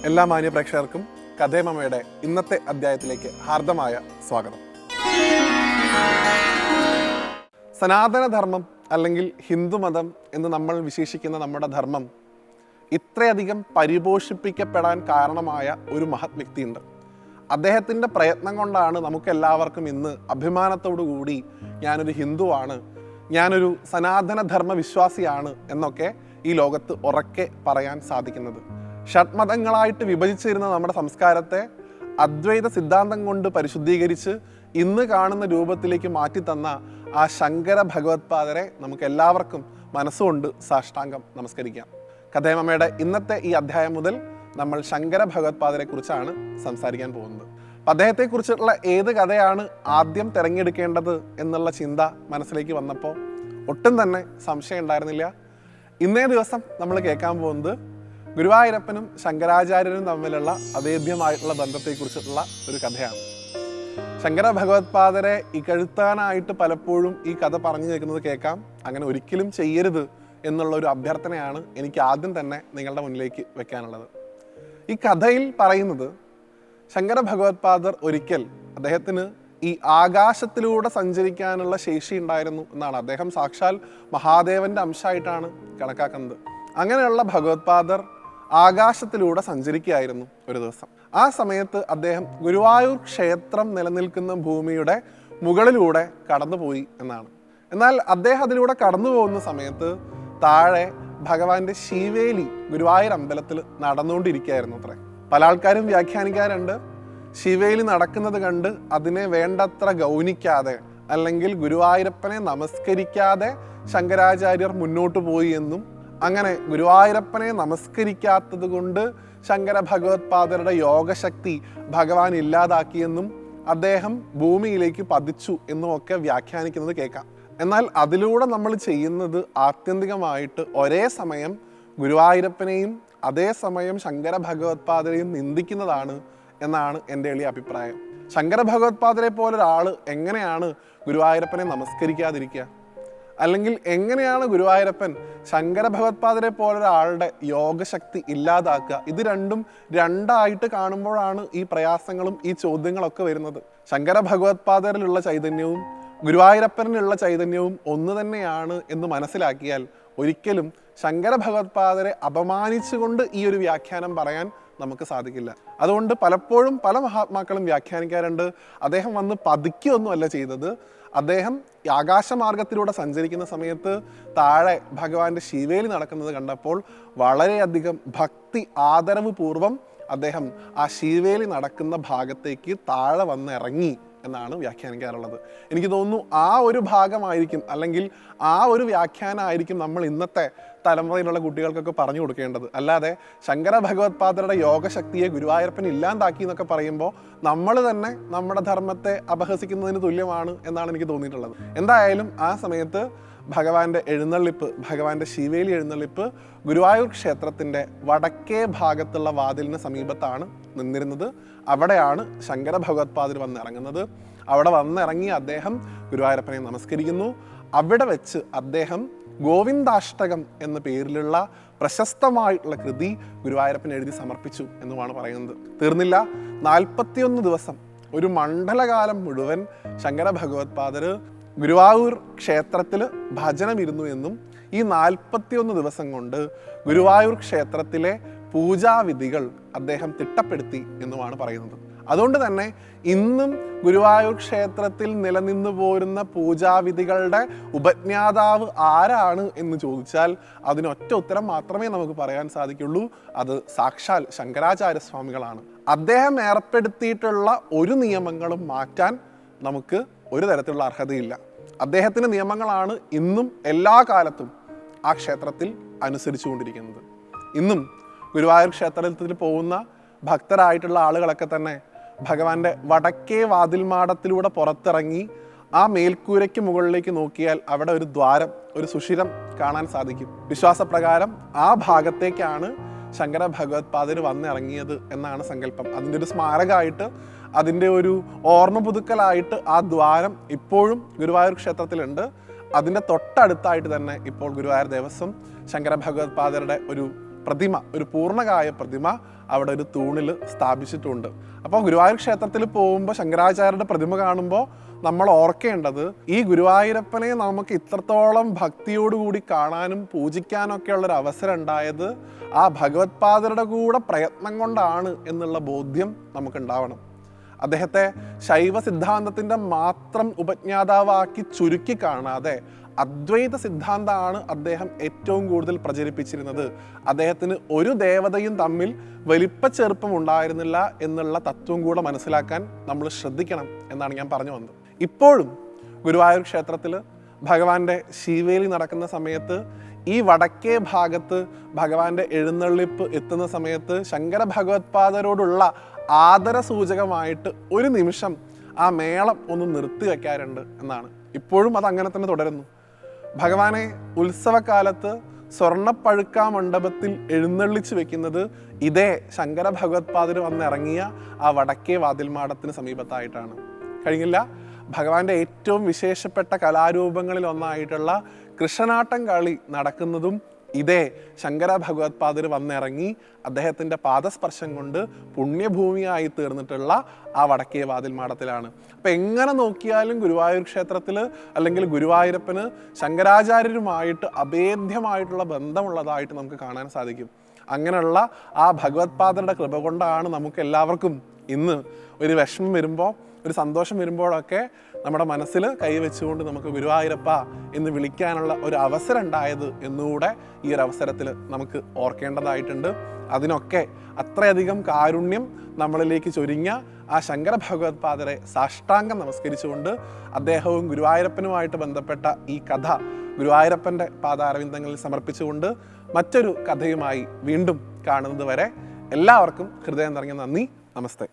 എല്ലാ മാന്യ പ്രേക്ഷകർക്കും കഥേമമ്മയുടെ ഇന്നത്തെ അധ്യായത്തിലേക്ക് ഹാർദമായ സ്വാഗതം. സനാതനധർമ്മം അല്ലെങ്കിൽ ഹിന്ദുമതം എന്ന് നമ്മൾ വിശേഷിക്കുന്ന നമ്മുടെ ധർമ്മം ഇത്രയധികം പരിപോഷിപ്പിക്കപ്പെടാൻ കാരണമായ ഒരു മഹത് വ്യക്തിയുണ്ട്. അദ്ദേഹത്തിൻ്റെ പ്രയത്നം കൊണ്ടാണ് നമുക്കെല്ലാവർക്കും ഇന്ന് അഭിമാനത്തോടു കൂടി ഞാനൊരു ഹിന്ദുവാണ്, ഞാനൊരു സനാതനധർമ്മ വിശ്വാസിയാണ് എന്നൊക്കെ ഈ ലോകത്ത് ഉറക്കെ പറയാൻ സാധിക്കുന്നത്. ഷഡ്മതങ്ങളായിട്ട് വിഭജിച്ചിരുന്ന നമ്മുടെ സംസ്കാരത്തെ അദ്വൈത സിദ്ധാന്തം കൊണ്ട് പരിശുദ്ധീകരിച്ച് ഇന്ന് കാണുന്ന രൂപത്തിലേക്ക് മാറ്റിത്തന്ന ആ ശങ്കര ഭഗവത്പാദരെ നമുക്ക് എല്ലാവർക്കും മനസ്സുകൊണ്ട് സാഷ്ടാംഗം നമസ്കരിക്കാം. കഥേമമ്മയുടെ ഇന്നത്തെ ഈ അധ്യായം മുതൽ നമ്മൾ ശങ്കര ഭഗവത്പാദരെ കുറിച്ചാണ് സംസാരിക്കാൻ പോകുന്നത്. അപ്പം അദ്ദേഹത്തെക്കുറിച്ചുള്ള ഏത് കഥയാണ് ആദ്യം തിരഞ്ഞെടുക്കേണ്ടത് എന്നുള്ള ചിന്ത മനസ്സിലേക്ക് വന്നപ്പോൾ ഒട്ടും തന്നെ സംശയം ഉണ്ടായിരുന്നില്ല. ഇന്നേ ദിവസം നമ്മൾ കേൾക്കാൻ പോകുന്നത് ഗുരുവായൂരപ്പനും ശങ്കരാചാര്യനും തമ്മിലുള്ള അവേദ്യമായിട്ടുള്ള ബന്ധത്തെക്കുറിച്ചിട്ടുള്ള ഒരു കഥയാണ്. ശങ്കര ഭഗവത്പാദരെ ഇകഴ്ത്താനായിട്ട് പലപ്പോഴും ഈ കഥ പറഞ്ഞു കേൾക്കുന്നത് കേൾക്കാം. അങ്ങനെ ഒരിക്കലും ചെയ്യരുത് എന്നുള്ള ഒരു അഭ്യർത്ഥനയാണ് എനിക്ക് ആദ്യം തന്നെ നിങ്ങളുടെ മുന്നിലേക്ക് വെക്കാനുള്ളത്. ഈ കഥയിൽ പറയുന്നത് ശങ്കര ഭഗവത്പാദർ ഒരിക്കൽ അദ്ദേഹത്തിന് ഈ ആകാശത്തിലൂടെ സഞ്ചരിക്കാനുള്ള ശേഷി ഉണ്ടായിരുന്നു എന്നാണ്. അദ്ദേഹം സാക്ഷാൽ മഹാദേവന്റെ അംശമായിട്ടാണ് കണക്കാക്കുന്നത്. അങ്ങനെയുള്ള ഭഗവത്പാദർ ആകാശത്തിലൂടെ സഞ്ചരിക്കുകയായിരുന്നു ഒരു ദിവസം. ആ സമയത്ത് അദ്ദേഹം ഗുരുവായൂർ ക്ഷേത്രം നിലനിൽക്കുന്ന ഭൂമിയുടെ മുകളിലൂടെ കടന്നുപോയി എന്നാണ്. എന്നാൽ അദ്ദേഹം അതിലൂടെ കടന്നു പോകുന്ന സമയത്ത് താഴെ ഭഗവാന്റെ ശിവേലി ഗുരുവായൂർ അമ്പലത്തിൽ നടന്നുകൊണ്ടിരിക്കുകയായിരുന്നു അത്രേ. പല ആൾക്കാരും വ്യാഖ്യാനിക്കാറുണ്ട്, ശിവേലി നടക്കുന്നത് കണ്ട് അതിനെ വേണ്ടത്ര ഗൗനിക്കാതെ അല്ലെങ്കിൽ ഗുരുവായൂരപ്പനെ നമസ്കരിക്കാതെ ശങ്കരാചാര്യർ മുന്നോട്ട് പോയി എന്നും, അങ്ങനെ ഗുരുവായൂരപ്പനെ നമസ്കരിക്കാത്തത് കൊണ്ട് ശങ്കര ഭഗവത്പാദരുടെ യോഗശക്തി ഭഗവാൻ ഇല്ലാതാക്കിയെന്നും അദ്ദേഹം ഭൂമിയിലേക്ക് പതിച്ചു എന്നും ഒക്കെ വ്യാഖ്യാനിക്കുന്നത് കേൾക്കാം. എന്നാൽ അതിലൂടെ നമ്മൾ ചെയ്യുന്നത് ആത്യന്തികമായിട്ട് ഒരേ സമയം ഗുരുവായൂരപ്പനെയും അതേസമയം ശങ്കര ഭഗവത്പാദരെയും നിന്ദിക്കുന്നതാണ് എന്നാണ് എൻ്റെ എളിയ അഭിപ്രായം. ശങ്കര ഭഗവത്പാദരെ പോലൊരാൾ എങ്ങനെയാണ് ഗുരുവായൂരപ്പനെ നമസ്കരിക്കാതിരിക്കുക? അല്ലെങ്കിൽ എങ്ങനെയാണ് ഗുരുവായൂരപ്പൻ ശങ്കര ഭഗവത്പാദരെ പോലൊരാളുടെ യോഗശക്തി ഇല്ലാതാക്കുക? ഇത് രണ്ടും രണ്ടായിട്ട് കാണുമ്പോഴാണ് ഈ പ്രയാസങ്ങളും ഈ ചോദ്യങ്ങളൊക്കെ വരുന്നത്. ശങ്കര ഭഗവത്പാദരിലുള്ള ചൈതന്യവും ഗുരുവായൂരപ്പനിലുള്ള ചൈതന്യവും ഒന്ന് തന്നെയാണ് എന്ന് മനസ്സിലാക്കിയാൽ ഒരിക്കലും ശങ്കര ഭഗവത്പാദരെ അപമാനിച്ചുകൊണ്ട് ഈ ഒരു വ്യാഖ്യാനം പറയാൻ നമുക്ക് സാധിക്കില്ല. അതുകൊണ്ട് പലപ്പോഴും പല മഹാത്മാക്കളും വ്യാഖ്യാനിക്കാറുണ്ട്, അദ്ദേഹം വന്ന് പതുക്കിയൊന്നുമല്ല ചെയ്തത്, അദ്ദേഹം ആകാശമാർഗത്തിലൂടെ സഞ്ചരിക്കുന്ന സമയത്ത് താഴെ ഭഗവാന്റെ ശിവേലി നടക്കുന്നത് കണ്ടപ്പോൾ വളരെയധികം ഭക്തി ആദരവ് പൂർവ്വം അദ്ദേഹം ആ ശിവേലി നടക്കുന്ന ഭാഗത്തേക്ക് താഴെ വന്ന് ഇറങ്ങി എന്നാണ് വ്യാഖ്യാനിക്കാറുള്ളത്. എനിക്ക് തോന്നുന്നു ആ ഒരു ഭാഗമായിരിക്കും അല്ലെങ്കിൽ ആ ഒരു വ്യാഖ്യാനമായിരിക്കും നമ്മൾ ഇന്നത്തെ തലമുറയിലുള്ള കുട്ടികൾക്കൊക്കെ പറഞ്ഞു കൊടുക്കേണ്ടത്. അല്ലാതെ ശങ്കര ഭഗവത്പാദരുടെ യോഗശക്തിയെ ഗുരുവായൂരപ്പൻ ഇല്ലാണ്ടാക്കി എന്നൊക്കെ പറയുമ്പോൾ നമ്മൾ തന്നെ നമ്മുടെ ധർമ്മത്തെ അപഹസിക്കുന്നതിന് തുല്യമാണ് എന്നാണ് എനിക്ക് തോന്നിയിട്ടുള്ളത്. എന്തായാലും ആ സമയത്ത് ഭഗവാന്റെ എഴുന്നള്ളിപ്പ്, ഭഗവാന്റെ ശിവേലി എഴുന്നള്ളിപ്പ് ഗുരുവായൂർ ക്ഷേത്രത്തിൻ്റെ വടക്കേ ഭാഗത്തുള്ള വാതിലിന് സമീപത്താണ് നിന്നിരുന്നത്. അവിടെയാണ് ശങ്കര ഭഗവത്പാദർ വന്നിറങ്ങുന്നത്. അവിടെ വന്നിറങ്ങി അദ്ദേഹം ഗുരുവായൂരപ്പനെ നമസ്കരിക്കുന്നു. അവിടെ വെച്ച് അദ്ദേഹം ഗോവിന്ദാഷ്ടകം എന്ന പേരിലുള്ള പ്രശസ്തമായിട്ടുള്ള കൃതി ഗുരുവായൂരപ്പൻ എഴുതി സമർപ്പിച്ചു എന്നുമാണ് പറയുന്നത്. തീർന്നില്ല, 41 ദിവസം, ഒരു മണ്ഡലകാലം മുഴുവൻ ശങ്കര ഭഗവത്പാദർ ഗുരുവായൂർ ക്ഷേത്രത്തിൽ ഭജനമിരുന്നു എന്നും ഈ 41 ദിവസം കൊണ്ട് ഗുരുവായൂർ ക്ഷേത്രത്തിലെ പൂജാവിധികൾ അദ്ദേഹം തിട്ടപ്പെടുത്തി എന്നുമാണ് പറയുന്നത്. അതുകൊണ്ട് തന്നെ ഇന്നും ഗുരുവായൂർ ക്ഷേത്രത്തിൽ നിലനിന്നു പോരുന്ന പൂജാവിധികളുടെ ഉപജ്ഞാതാവ് ആരാണ് എന്ന് ചോദിച്ചാൽ അതിനൊറ്റ ഉത്തരം മാത്രമേ നമുക്ക് പറയാൻ സാധിക്കുള്ളൂ, അത് സാക്ഷാൽ ശങ്കരാചാര്യ സ്വാമികളാണ്. അദ്ദേഹം ഏർപ്പെടുത്തിയിട്ടുള്ള ഒരു നിയമങ്ങളും മാറ്റാൻ നമുക്ക് ഒരു തരത്തിലുള്ള അർഹതയില്ല. അദ്ദേഹത്തിൻ്റെ നിയമങ്ങളാണ് ഇന്നും എല്ലാ കാലത്തും ആ ക്ഷേത്രത്തിൽ അനുസരിച്ചു കൊണ്ടിരിക്കുന്നത്. ഇന്നും ഗുരുവായൂർ ക്ഷേത്രത്തിൽ പോകുന്ന ഭക്തരായിട്ടുള്ള ആളുകളൊക്കെ തന്നെ ഭഗവാന്റെ വടക്കേ വാതിൽമാടത്തിലൂടെ പുറത്തിറങ്ങി ആ മേൽക്കൂരയ്ക്ക് മുകളിലേക്ക് നോക്കിയാൽ അവിടെ ഒരു ദ്വാരം, ഒരു സുഷിരം കാണാൻ സാധിക്കും. വിശ്വാസപ്രകാരം ആ ഭാഗത്തേക്കാണ് ശങ്കര ഭഗവത്പാദർ വന്നിറങ്ങിയത് എന്നാണ് സങ്കല്പം. അതിൻ്റെ ഒരു സ്മാരകമായിട്ട്, അതിൻ്റെ ഒരു ഓർമ്മ പുതുക്കലായിട്ട് ആ ദ്വാരം ഇപ്പോഴും ഗുരുവായൂർ ക്ഷേത്രത്തിലുണ്ട്. അതിൻ്റെ തൊട്ടടുത്തായിട്ട് തന്നെ ഇപ്പോൾ ഗുരുവായൂർ ദേവസ്വം ശങ്കര ഭഗവത്പാദരുടെ ഒരു പ്രതിമ, ഒരു പൂർണ്ണകായ പ്രതിമ അവിടെ ഒരു തൂണിൽ സ്ഥാപിച്ചിട്ടുണ്ട്. അപ്പോൾ ഗുരുവായൂർ ക്ഷേത്രത്തിൽ പോകുമ്പോൾ ശങ്കരാചാര്യരുടെ പ്രതിമ കാണുമ്പോൾ നമ്മൾ ഓർക്കേണ്ടത് ഈ ഗുരുവായൂരപ്പനെ നമുക്ക് ഇത്രത്തോളം ഭക്തിയോടുകൂടി കാണാനും പൂജിക്കാനൊക്കെ ഉള്ളൊരു അവസരം ഉണ്ടായത് ആ ഭഗവത്പാദരുടെ കൂടെ പ്രയത്നം കൊണ്ടാണ് എന്നുള്ള ബോധ്യം നമുക്കുണ്ടാവണം. അദ്ദേഹത്തെ ശൈവ സിദ്ധാന്തത്തിൻ്റെ മാത്രം ഉപജ്ഞാതാവാക്കി ചുരുക്കി കാണാതെ അദ്വൈത സിദ്ധാന്തമാണ് അദ്ദേഹം ഏറ്റവും കൂടുതൽ പ്രചരിപ്പിച്ചിരുന്നത്. അദ്ദേഹത്തിന് ഒരു ദേവതയും തമ്മിൽ വലിപ്പച്ചെറുപ്പം ഉണ്ടായിരുന്നില്ല എന്നുള്ള തത്വം കൂടെ മനസ്സിലാക്കാൻ നമ്മൾ ശ്രദ്ധിക്കണം എന്നാണ് ഞാൻ പറഞ്ഞു വന്നത്. ഇപ്പോഴും ഗുരുവായൂർ ക്ഷേത്രത്തിൽ ഭഗവാന്റെ ശീവേലി നടക്കുന്ന സമയത്ത് ഈ വടക്കേ ഭാഗത്ത് ഭഗവാന്റെ എഴുന്നള്ളിപ്പ് എത്തുന്ന സമയത്ത് ശങ്കര ഭഗവത്പാദരോടുള്ള ആദര സൂചകമായിട്ട് ഒരു നിമിഷം ആ മേളം ഒന്ന് നിർത്തി വയ്ക്കാറുണ്ട് എന്നാണ്. ഇപ്പോഴും അത് അങ്ങനെ തന്നെ തുടരുന്നു. ഭഗവാനെ ഉത്സവകാലത്ത് സ്വർണ്ണപ്പഴുക്ക മണ്ഡപത്തിൽ എഴുന്നള്ളിച്ച് വെക്കുന്നത് ഇതേ ശങ്കര ഭഗവത്പാദർ വന്നിറങ്ങിയ ആ വടക്കേ വാതിൽമാടത്തിന് സമീപത്തായിട്ടാണ്. കഴിഞ്ഞില്ല, ഭഗവാന്റെ ഏറ്റവും വിശേഷപ്പെട്ട കലാരൂപങ്ങളിൽ ഒന്നായിട്ടുള്ള കൃഷ്ണനാട്ടം കളി നടക്കുന്നതും ഇതേ ശങ്കര ഭഗവത്പാദർ വന്നിറങ്ങി അദ്ദേഹത്തിൻ്റെ പാദസ്പർശം കൊണ്ട് പുണ്യഭൂമിയായി തീർന്നിട്ടുള്ള ആ വടക്കേ വാതിൽമാടത്തിലാണ്. അപ്പം എങ്ങനെ നോക്കിയാലും ഗുരുവായൂർ ക്ഷേത്രത്തിൽ അല്ലെങ്കിൽ ഗുരുവായൂരപ്പന് ശങ്കരാചാര്യരുമായിട്ട് അഭേദ്യമായിട്ടുള്ള ബന്ധമുള്ളതായിട്ട് നമുക്ക് കാണാൻ സാധിക്കും. അങ്ങനെയുള്ള ആ ഭഗവത്പാദരുടെ കൃപ കൊണ്ടാണ് നമുക്ക് എല്ലാവർക്കും ഇന്ന് ഒരു വിഷമം വരുമ്പോൾ, ഒരു സന്തോഷം വരുമ്പോഴൊക്കെ നമ്മുടെ മനസ്സിൽ കൈവച്ചുകൊണ്ട് നമുക്ക് ഗുരുവായൂരപ്പ എന്ന് വിളിക്കാനുള്ള ഒരു അവസരം ഉണ്ടായത് എന്നുകൂടെ ഈ ഒരു അവസരത്തിൽ നമുക്ക് ഓർക്കേണ്ടതായിട്ടുണ്ട്. അതിനൊക്കെ അത്രയധികം കാരുണ്യം നമ്മളിലേക്ക് ചൊരിഞ്ഞ ആ ശങ്കര ഭഗവത്പാദരെ സാഷ്ടാംഗം നമസ്കരിച്ചുകൊണ്ട് അദ്ദേഹവും ഗുരുവായൂരപ്പനുമായിട്ട് ബന്ധപ്പെട്ട ഈ കഥ ഗുരുവായൂരപ്പൻ്റെ പാദാരവിന്ദങ്ങളിൽ സമർപ്പിച്ചുകൊണ്ട് മറ്റൊരു കഥയുമായി വീണ്ടും കാണുന്നത് വരെ എല്ലാവർക്കും ഹൃദയം നിറഞ്ഞ നന്ദി. നമസ്തേ.